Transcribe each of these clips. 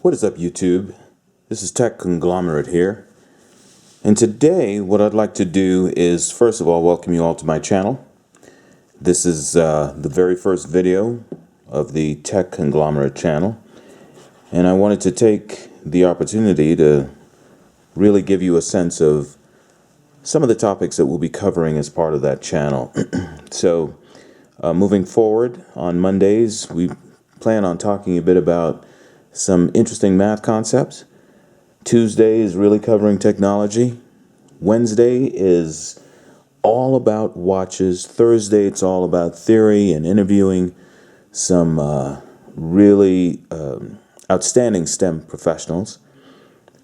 What is up, YouTube? This is TechConglomerate here. And today, what I'd like to do is, first of all, welcome you all to my channel. This is the very first video of the TechConglomerate channel. And I wanted to take the opportunity to really give you a sense of some of the topics that we'll be covering as part of that channel. So, moving forward, on Mondays, we plan on talking a bit about some interesting math concepts. Tuesday is really covering technology. Wednesday is all about watches. Thursday, it's all about theory and interviewing some really outstanding STEM professionals.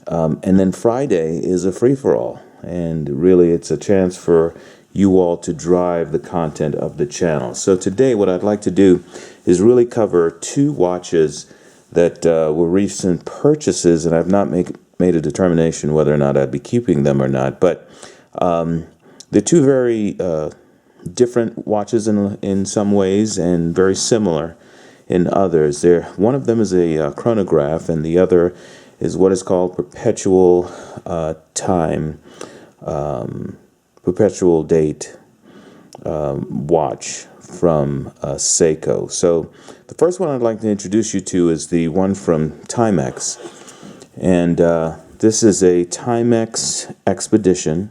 And then Friday is a free-for-all. And really, it's a chance for you all to drive the content of the channel. So today, what I'd like to do is really cover two watches that were recent purchases, and I've not made a determination whether or not I'd be keeping them or not. But they're two very different watches in some ways, and very similar in others. One of them is a chronograph, and the other is what is called perpetual perpetual date watch from Seiko. So the first one I'd like to introduce you to is the one from Timex, and this is a Timex Expedition.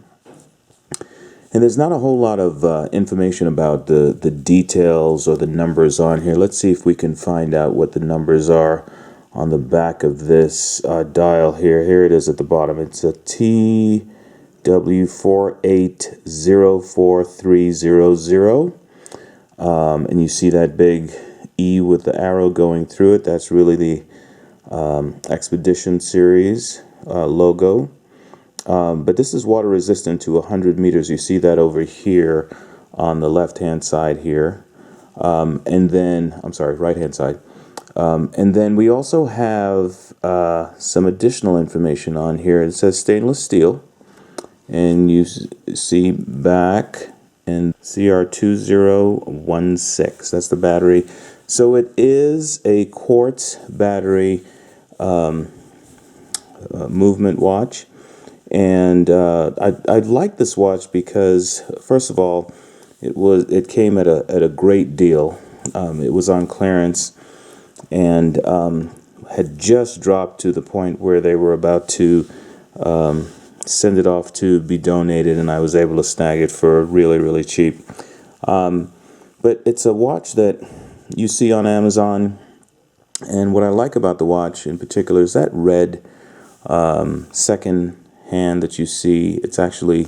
And there's not a whole lot of information about the details or the numbers on here. Let's see if we can find out what the numbers are on the back of this dial here. Here it is at the bottom. It's a TW4804300. And you see that big E with the arrow going through it. That's really the Expedition series logo. But this is water resistant to 100 meters. You see that over here on the left hand side here. And then, I'm sorry, right hand side. And then we also have some additional information on here. It says stainless steel. And you see back and CR2016. That's the battery. So it is a Quartz battery movement watch. And I like this watch because, first of all, it came at a great deal. It was on clearance and had just dropped to the point where they were about to send it off to be donated, and I was able to snag it for really, really cheap. But it's a watch that you see on Amazon, and what I like about the watch in particular is that red second hand that you see. It's actually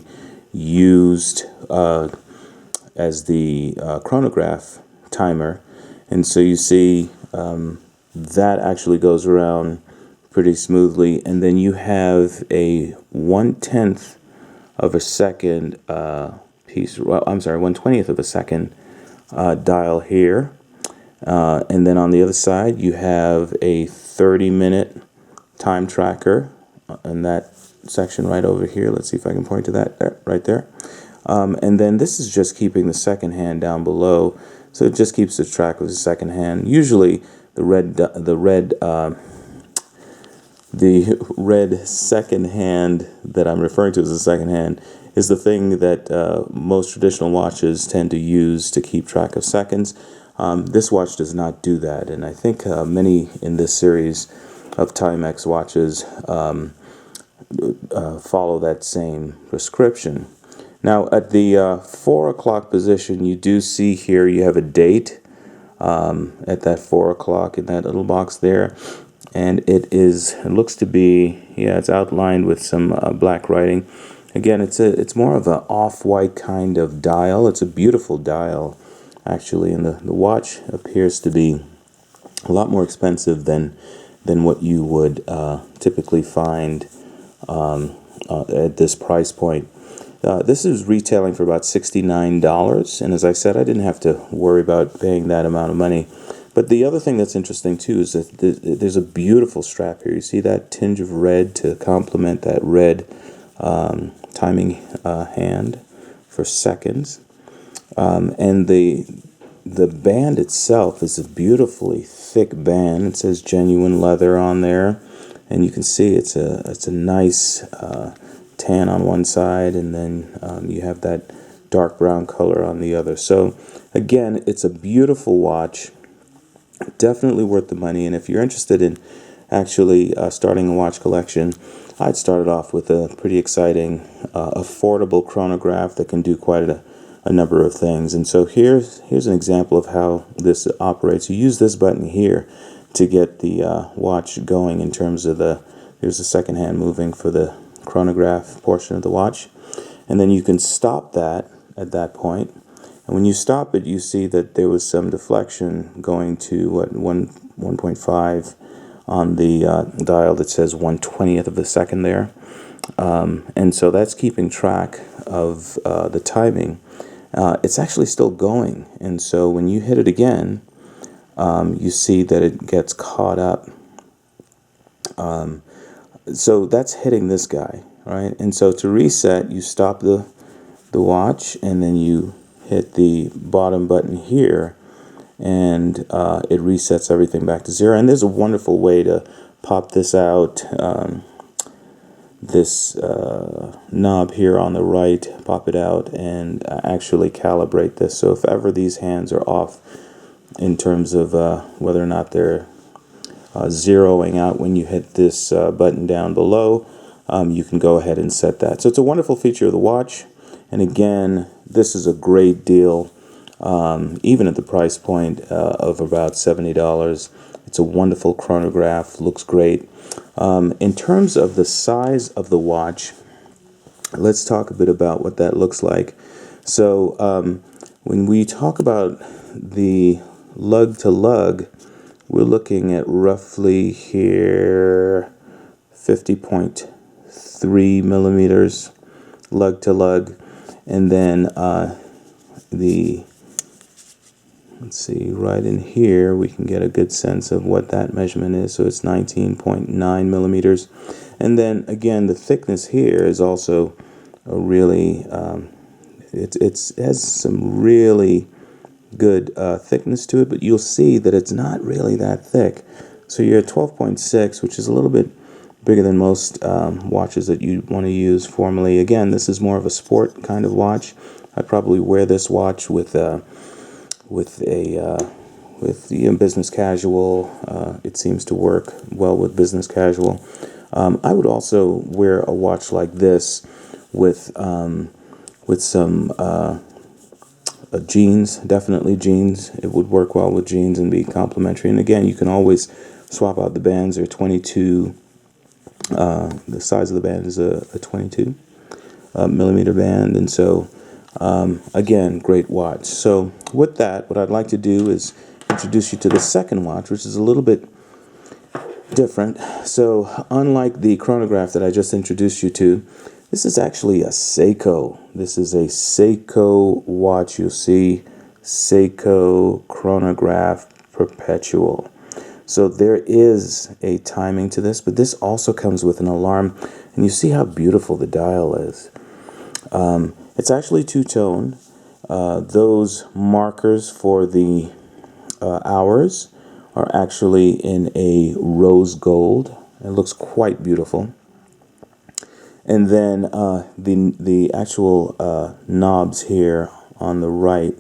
used as the chronograph timer, and so you see that actually goes around pretty smoothly, and then you have a 1/10 of a second piece. Well, I'm sorry, 1/20th of a second dial here, and then on the other side you have a 30-minute time tracker in that section right over here. Let's see if I can point to that right there. And then this is just keeping the second hand down below, so it just keeps the track of the second hand. Usually the red second hand that I'm referring to as the second hand is the thing that most traditional watches tend to use to keep track of seconds. This watch does not do that, and I think many in this series of Timex watches follow that same prescription. Now at the 4 o'clock position, you do see here you have a date at that 4 o'clock in that little box there. And it looks to be, yeah, it's outlined with some black writing. Again, it's more of an off-white kind of dial. It's a beautiful dial, actually, and the watch appears to be a lot more expensive than what you would typically find at this price point. This is retailing for about $69, and as I said, I didn't have to worry about paying that amount of money. But the other thing that's interesting too is that there's a beautiful strap here. You see that tinge of red to complement that red timing hand for seconds. And the band itself is a beautifully thick band. It says genuine leather on there. and you can see it's a nice tan on one side, and then you have that dark brown color on the other. So again, it's a beautiful watch, definitely worth the money. And if you're interested in actually starting a watch collection, I'd started off with a pretty exciting, affordable chronograph that can do quite a number of things. And so here's an example of how this operates. You use this button here to get the watch going in terms of here's the second hand moving for the chronograph portion of the watch. And then you can stop that at that point. And when you stop it, you see that there was some deflection going to 1.5 on the dial that says 1/20th of a second there. And so that's keeping track of the timing. It's actually still going. And so when you hit it again, you see that it gets caught up. So that's hitting this guy, right? And so to reset, you stop the watch, and then you hit the bottom button here, and it resets everything back to 0. And there's a wonderful way to pop this out. This knob here on the right, pop it out, and actually calibrate this. So if ever these hands are off in terms of whether or not they're zeroing out when you hit this button down below, you can go ahead and set that. So it's a wonderful feature of the watch. And again, this is a great deal, even at the price point of about $70. It's a wonderful chronograph, looks great. In terms of the size of the watch, let's talk a bit about what that looks like. So when we talk about the lug to lug, we're looking at roughly here 50.3 millimeters lug to lug. And then let's see, right in here, we can get a good sense of what that measurement is. So it's 19.9 millimeters. And then again, the thickness here is also a really, it has some really good thickness to it, but you'll see that it's not really that thick. So you're at 12.6, which is a little bit bigger than most watches that you want to use formally. Again, this is more of a sport kind of watch. I'd probably wear this watch with business casual. It seems to work well with business casual. I would also wear a watch like this with some jeans, definitely jeans. It would work well with jeans and be complementary. And again, you can always swap out the bands. They're 22. The size of the band is a 22 millimeter band, and so again, great watch. So with that, what I'd like to do is introduce you to the second watch, which is a little bit different. So unlike the chronograph that I just introduced you to, this is actually a Seiko. This is a Seiko watch. You'll see Seiko Chronograph Perpetual. So there is a timing to this, but this also comes with an alarm, and you see how beautiful the dial is. It's actually two-tone. Those markers for the hours are actually in a rose gold. It looks quite beautiful. And then the actual knobs here on the right,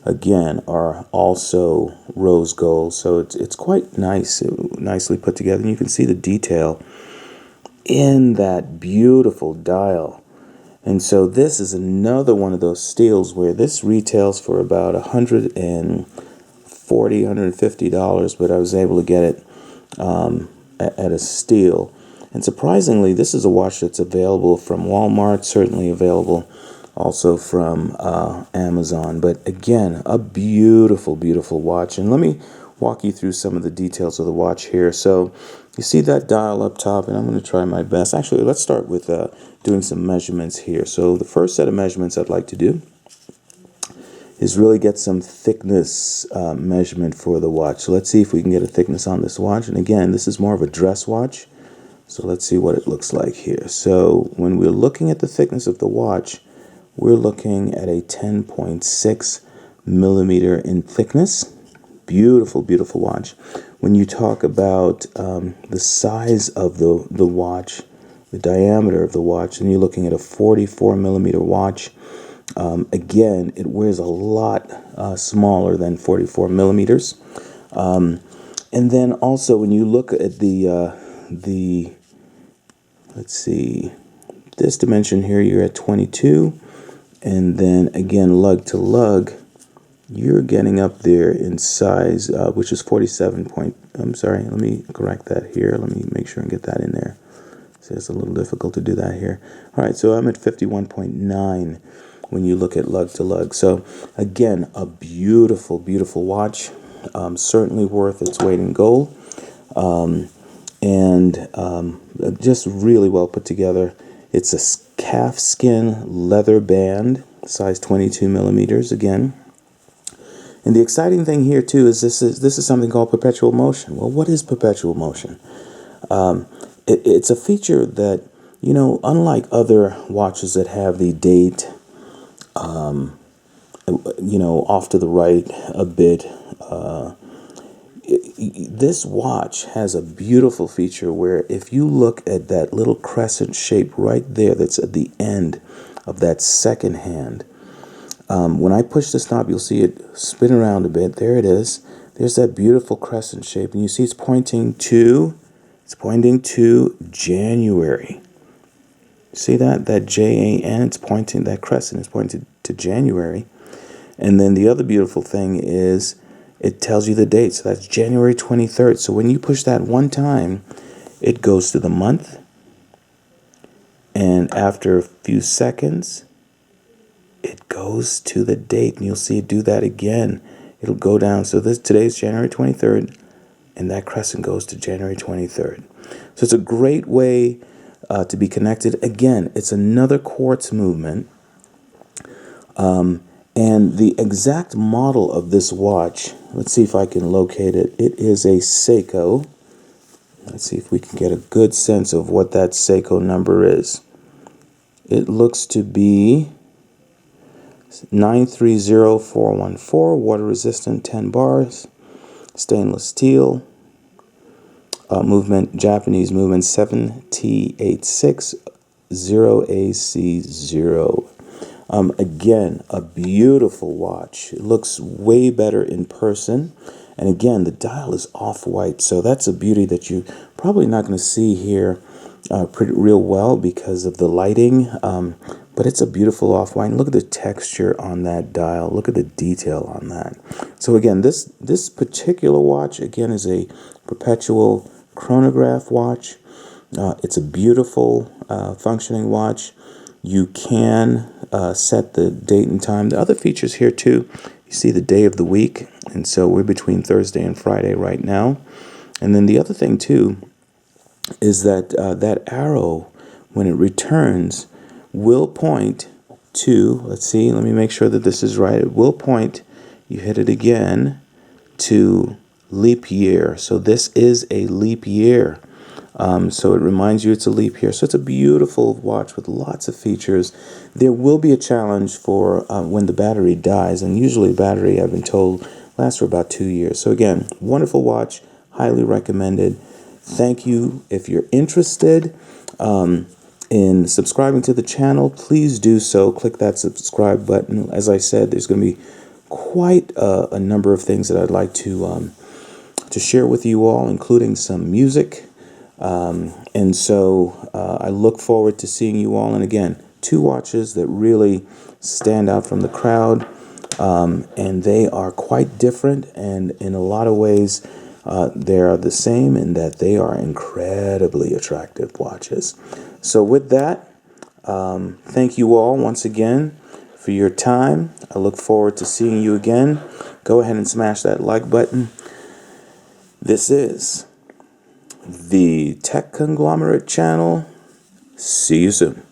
again, are also rose gold. So it's quite nice, nicely put together. And you can see the detail in that beautiful dial. And so this is another one of those steals where this retails for about $140, $150, but I was able to get it at a steal. And surprisingly, this is a watch that's available from Walmart, certainly available also from Amazon. But again, a beautiful, beautiful watch. And let me walk you through some of the details of the watch here. So you see that dial up top, and I'm going to try my best. Actually, let's start with doing some measurements here. So the first set of measurements I'd like to do is really get some thickness measurement for the watch. So let's see if we can get a thickness on this watch. And again, this is more of a dress watch. So let's see what it looks like here. So when we're looking at the thickness of the watch, we're looking at a 10.6 millimeter in thickness. Beautiful, beautiful watch. when you talk about the size of the watch, the diameter of the watch, and you're looking at a 44 millimeter watch. Again, it wears a lot smaller than 44 millimeters. And then also when you look at the let's see, this dimension here, you're at 22, and then again lug to lug, you're getting up there in size, which is 47 point. I'm sorry, let me correct that here. Let me make sure and get that in there. So it's a little difficult to do that here. All right, so I'm at 51.9 when you look at lug to lug. So again, a beautiful, beautiful watch. Certainly worth its weight in gold. And just really well put together. It's a calf skin leather band, size 22 millimeters again. And the exciting thing here too is this is something called perpetual motion. Well, what is perpetual motion? It's a feature that, you know, unlike other watches that have the date, you know, off to the right a bit, this watch has a beautiful feature where if you look at that little crescent shape right there that's at the end of that second hand, when I push this knob, you'll see it spin around a bit. There it is. There's that beautiful crescent shape, and you see it's pointing to January. See that Jan? It's pointing, that crescent is pointing to January. And then the other beautiful thing is it tells you the date. So that's January 23rd. So when you push that one time, it goes to the month, and after a few seconds, it goes to the date, and you'll see it do that again. It'll go down. So today's January 23rd, and that crescent goes to January 23rd. So it's a great way to be connected. Again, it's another quartz movement. And the exact model of this watch, let's see if I can locate it. It is a Seiko. Let's see if we can get a good sense of what that Seiko number is. It looks to be 930414, water resistant, 10 bars, stainless steel, movement, Japanese movement 7T860AC0. Again, a beautiful watch. It looks way better in person. And again, the dial is off-white, so that's a beauty that you probably not going to see here real well because of the lighting. But it's a beautiful off-white. And look at the texture on that dial. Look at the detail on that. So again, this particular watch, again, is a perpetual chronograph watch. It's a beautiful functioning watch. You can set the date and time. The other features here too, you see the day of the week, and so we're between Thursday and Friday right now. And then the other thing too is that that arrow, when it returns, will point to, let's see, let me make sure that this is right. It will point, you hit it again, to leap year. So this is a leap year. So it reminds you it's a leap year. So it's a beautiful watch with lots of features. There will be a challenge for when the battery dies, and usually battery, I've been told, lasts for about 2 years. So again, wonderful watch, highly recommended. Thank you. If you're interested in subscribing to the channel, please do so. Click that subscribe button. As I said, there's going to be quite a number of things that I'd like to share with you all, including some music. And so I look forward to seeing you all. And again, 2 watches that really stand out from the crowd, and they are quite different, and in a lot of ways they are the same in that they are incredibly attractive watches. So with that, thank you all once again for your time. I look forward to seeing you again. Go ahead and smash that like button. This is the Tech Conglomerate channel. See you soon.